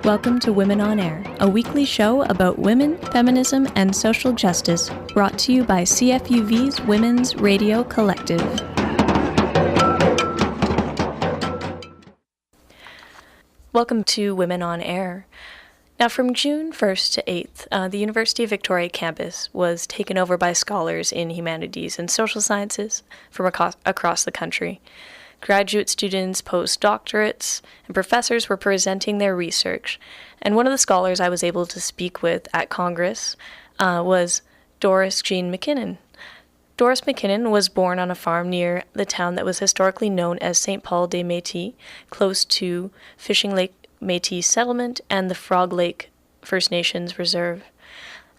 Welcome to Women on Air, a weekly show about women, feminism, and social justice, brought to you by CFUV's Women's Radio Collective. Welcome to Women on Air. Now, from June 1st to 8th, the University of Victoria campus was taken over by scholars in humanities and social sciences from across the country. Graduate students, postdoctorates, and professors were presenting their research. And one of the scholars I was able to speak with at Congress was Doris Jeanne MacKinnon. Doris MacKinnon was born on a farm near the town that was historically known as St. Paul des Métis, close to Fishing Lake Métis Settlement and the Frog Lake First Nations Reserve.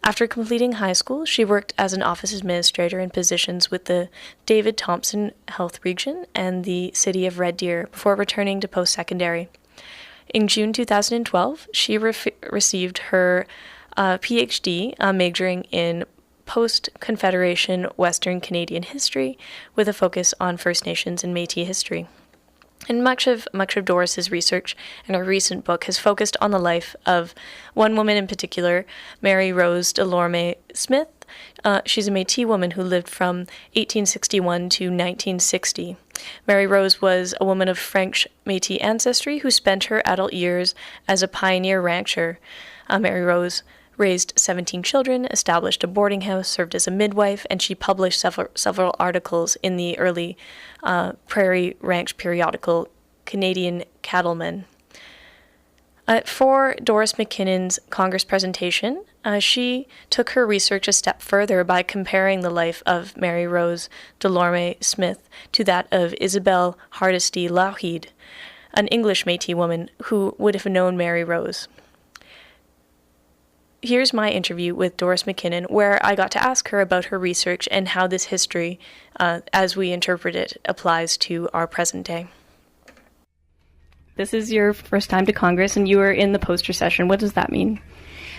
After completing high school, she worked as an office administrator in positions with the David Thompson Health Region and the City of Red Deer before returning to post-secondary. In June 2012, she received her PhD, majoring in post-Confederation Western Canadian history with a focus on First Nations and Métis history. And much of Doris's research in her recent book has focused on the life of one woman in particular, Mary Rose Delorme Smith. She's a Métis woman who lived from 1861 to 1960. Mary Rose was a woman of French Métis ancestry who spent her adult years as a pioneer rancher. Mary Rose raised 17 children, established a boarding house, served as a midwife, and she published several articles in the early prairie ranch periodical Canadian Cattleman. For Doris MacKinnon's Congress presentation, she took her research a step further by comparing the life of Mary Rose Delorme Smith to that of Isabel Hardesty Lougheed, an English Métis woman who would have known Mary Rose. Here's my interview with Doris MacKinnon, where I got to ask her about her research and how this history, as we interpret it, applies to our present day. This is your first time to Congress, and you were in the poster session. What does that mean?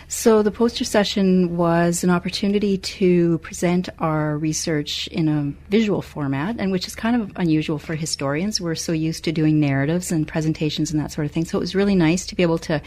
So the poster session was an opportunity to present our research in a visual format, and which is kind of unusual for historians. We're so used to doing narratives and presentations and that sort of thing. So it was really nice to be able to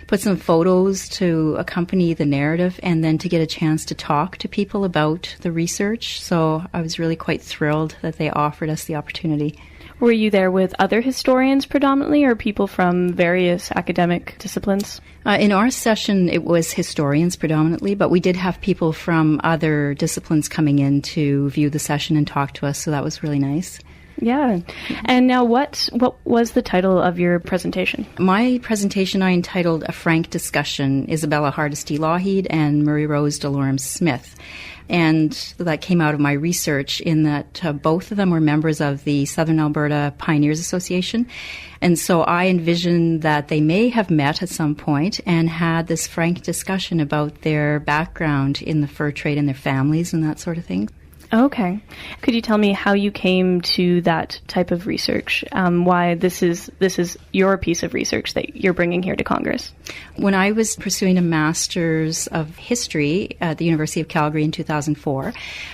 put some photos to accompany the narrative and then to get a chance to talk to people about the research. So I was really quite thrilled that they offered us the opportunity. Were you there with other historians predominantly, or people from various academic disciplines? In our session, it was historians predominantly, but we did have people from other disciplines coming in to view the session and talk to us, so that was really nice. Yeah. And now what was the title of your presentation? My presentation I entitled A Frank Discussion, Isabella Hardesty Lougheed and Mary Rose Delorme Smith. And that came out of my research in that both of them were members of the Southern Alberta Pioneers Association. And so I envisioned that they may have met at some point and had this frank discussion about their background in the fur trade and their families and that sort of thing. Okay. Could you tell me how you came to that type of research? Why this is your piece of research that you're bringing here to Congress? When I was pursuing a Master's of History at the University of Calgary in 2004,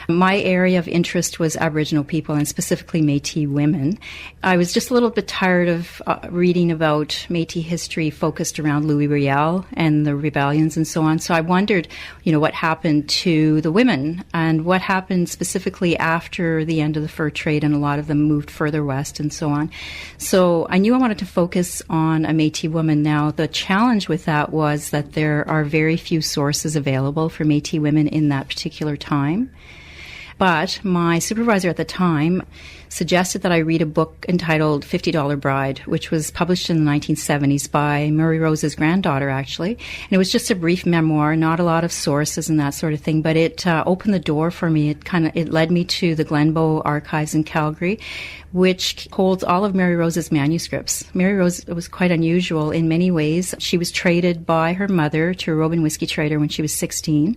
my area of interest was Aboriginal people and specifically Métis women. I was just a little bit tired of reading about Métis history focused around Louis Riel and the rebellions and so on. So I wondered, what happened to the women and what happened specifically after the end of the fur trade, and a lot of them moved further west and so on. So I knew I wanted to focus on a Métis woman. Now, the challenge with that was that there are very few sources available for Métis women in that particular time. But my supervisor at the time suggested that I read a book entitled $50 Bride, which was published in the 1970s by Mary Rose's granddaughter, actually. And it was just a brief memoir, not a lot of sources and that sort of thing, but it opened the door for me. It led me to the Glenbow Archives in Calgary, which holds all of Mary Rose's manuscripts. Mary Rose was quite unusual in many ways. She was traded by her mother to a Robin whiskey trader when she was 16,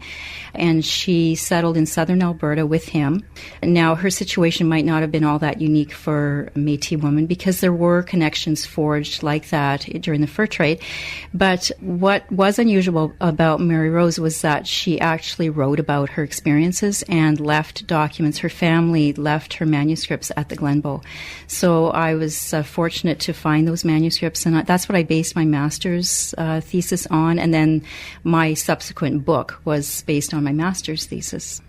and she settled in southern Alberta with him. Now, her situation might not have been all that unique for a Métis woman, because there were connections forged like that during the fur trade. But what was unusual about Mary Rose was that she actually wrote about her experiences and left documents. Her family left her manuscripts at the Glenbow. So I was fortunate to find those manuscripts, and that's what I based my master's thesis on, and then my subsequent book was based on my master's thesis.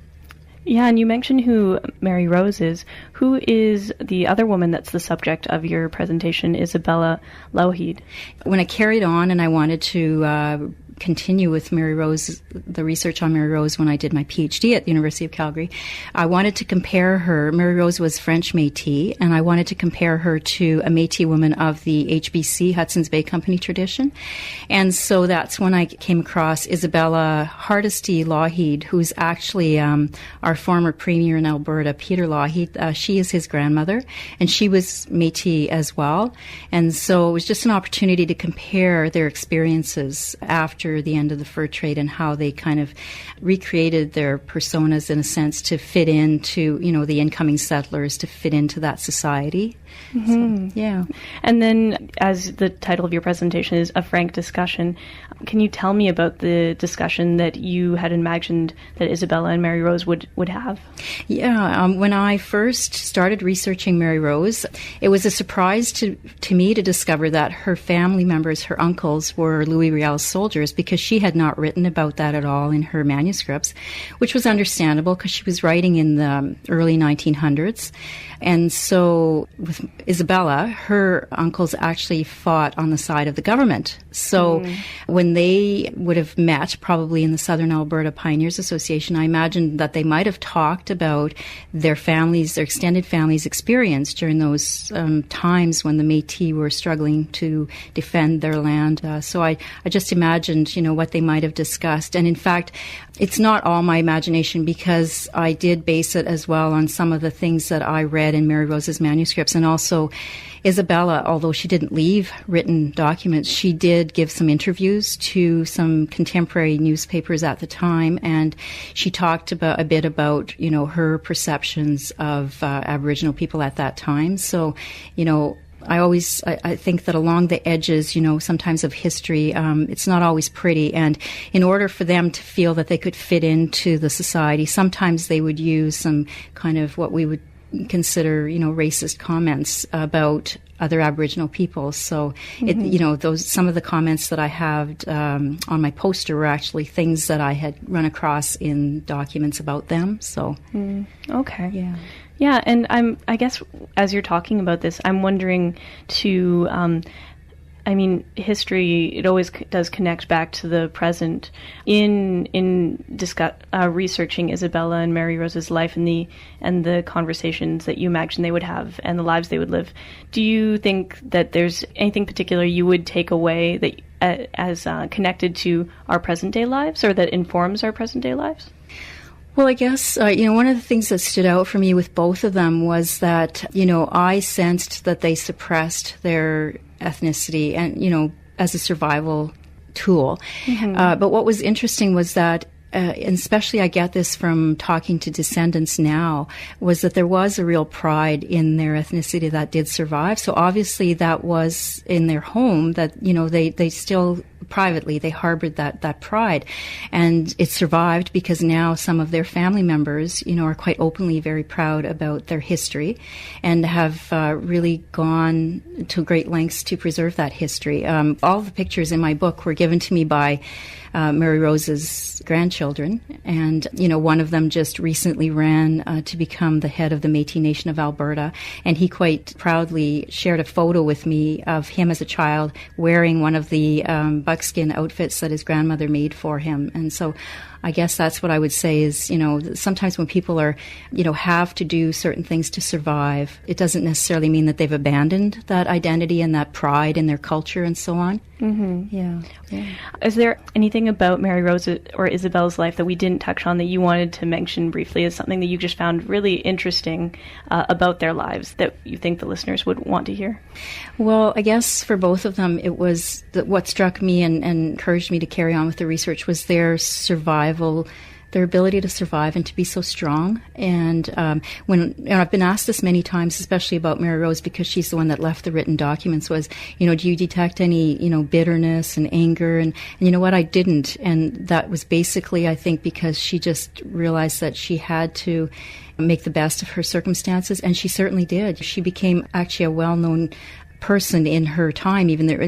Yeah, and you mentioned who Mary Rose is. Who is the other woman that's the subject of your presentation, Isabella Lougheed? When I carried on and I wanted to continue with Mary Rose, the research on Mary Rose, when I did my PhD at the University of Calgary, I wanted to compare her. Mary Rose was French Métis, and I wanted to compare her to a Métis woman of the HBC, Hudson's Bay Company tradition. And so that's when I came across Isabella Hardesty Lougheed, who's actually our former premier in Alberta, Peter Lougheed. She is his grandmother, and she was Métis as well. And so it was just an opportunity to compare their experiences after the end of the fur trade and how they kind of recreated their personas, in a sense, to fit into, the incoming settlers, to fit into that society. Mm-hmm. So, yeah. And then, as the title of your presentation is A Frank Discussion, can you tell me about the discussion that you had imagined that Isabella and Mary Rose would have? Yeah, when I first started researching Mary Rose, it was a surprise to me to discover that her family members, her uncles, were Louis Riel's soldiers, because she had not written about that at all in her manuscripts, which was understandable because she was writing in the early 1900s. And so with Isabella, her uncles actually fought on the side of the government. So when they would have met, probably in the Southern Alberta Pioneers Association, I imagined that they might have talked about their families, their extended families' experience during those times when the Métis were struggling to defend their land. So I just imagined, what they might have discussed. And in fact, it's not all my imagination, because I did base it as well on some of the things that I read in Mary Rose's manuscripts. And also Isabella, although she didn't leave written documents, she did give some interviews to some contemporary newspapers at the time, and she talked a bit about her perceptions of Aboriginal people at that time. So, I think that along the edges, sometimes of history, it's not always pretty. And in order for them to feel that they could fit into the society, sometimes they would use some kind of what we would consider, racist comments about other Aboriginal people. So, some of the comments that I have on my poster were actually things that I had run across in documents about them. So, okay, yeah. Yeah, and I guess as you're talking about this, I'm wondering too, history, it always does connect back to the present. In researching Isabella and Mary Rose's life and the conversations that you imagine they would have and the lives they would live, do you think that there's anything particular you would take away that as connected to our present day lives, or that informs our present day lives? Well, I guess, one of the things that stood out for me with both of them was that, I sensed that they suppressed their ethnicity and, as a survival tool. Mm-hmm. But what was interesting was that, and especially I get this from talking to descendants now, was that there was a real pride in their ethnicity that did survive. So obviously that was in their home, that, they still privately, they harbored that pride. And it survived because now some of their family members, are quite openly very proud about their history and have really gone to great lengths to preserve that history. All the pictures in my book were given to me by Mary Rose's grandchildren, and one of them just recently ran to become the head of the Métis Nation of Alberta, and he quite proudly shared a photo with me of him as a child wearing one of the buckskin outfits that his grandmother made for him. And so I guess that's what I would say is, sometimes when people are, have to do certain things to survive, it doesn't necessarily mean that they've abandoned that identity and that pride in their culture and so on. Mm-hmm. Yeah. Is there anything about Mary Rose or Isabella's life that we didn't touch on that you wanted to mention briefly as something that you just found really interesting about their lives that you think the listeners would want to hear? Well, I guess for both of them, it was what struck me and encouraged me to carry on with the research was their survival their ability to survive and to be so strong. And I've been asked this many times, especially about Mary Rose, because she's the one that left the written documents, was, do you detect any, bitterness and anger? And you know what? I didn't. And that was basically, I think, because she just realized that she had to make the best of her circumstances, and she certainly did. She became actually a well-known person in her time. Even there,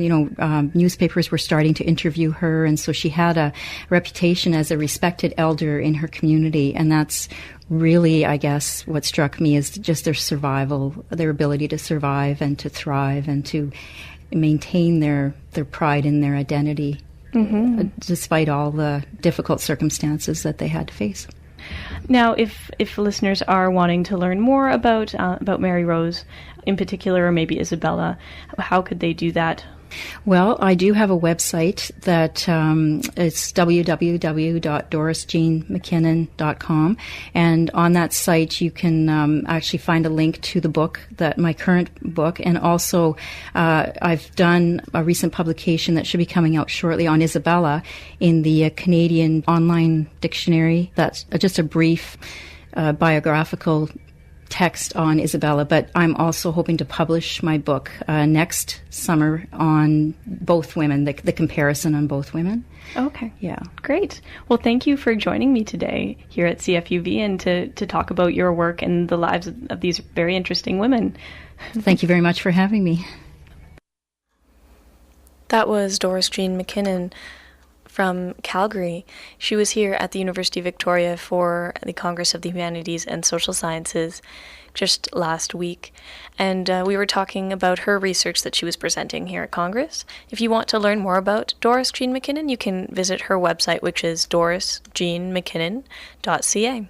newspapers were starting to interview her, and so she had a reputation as a respected elder in her community. And that's really, I guess, what struck me is just their survival, their ability to survive and to thrive and to maintain their pride in their identity, despite all the difficult circumstances that they had to face. Now, if listeners are wanting to learn more about Mary Rose in particular, or maybe Isabella, how could they do that? Well, I do have a website that it's www.dorisjeannemackinnon.com, and on that site you can actually find a link to the book, my current book, and also I've done a recent publication that should be coming out shortly on Isabella in the Canadian online dictionary. That's just a brief biographical text on Isabella, but I'm also hoping to publish my book next summer on both women, the comparison on both women. Okay. Yeah. Great. Well, thank you for joining me today here at CFUV and to talk about your work and the lives of these very interesting women. Thank you very much for having me. That was Doris Jeanne MacKinnon from Calgary. She was here at the University of Victoria for the Congress of the Humanities and Social Sciences just last week, and we were talking about her research that she was presenting here at Congress. If you want to learn more about Doris Jeanne MacKinnon, you can visit her website, which is dorisjeannemackinnon.ca.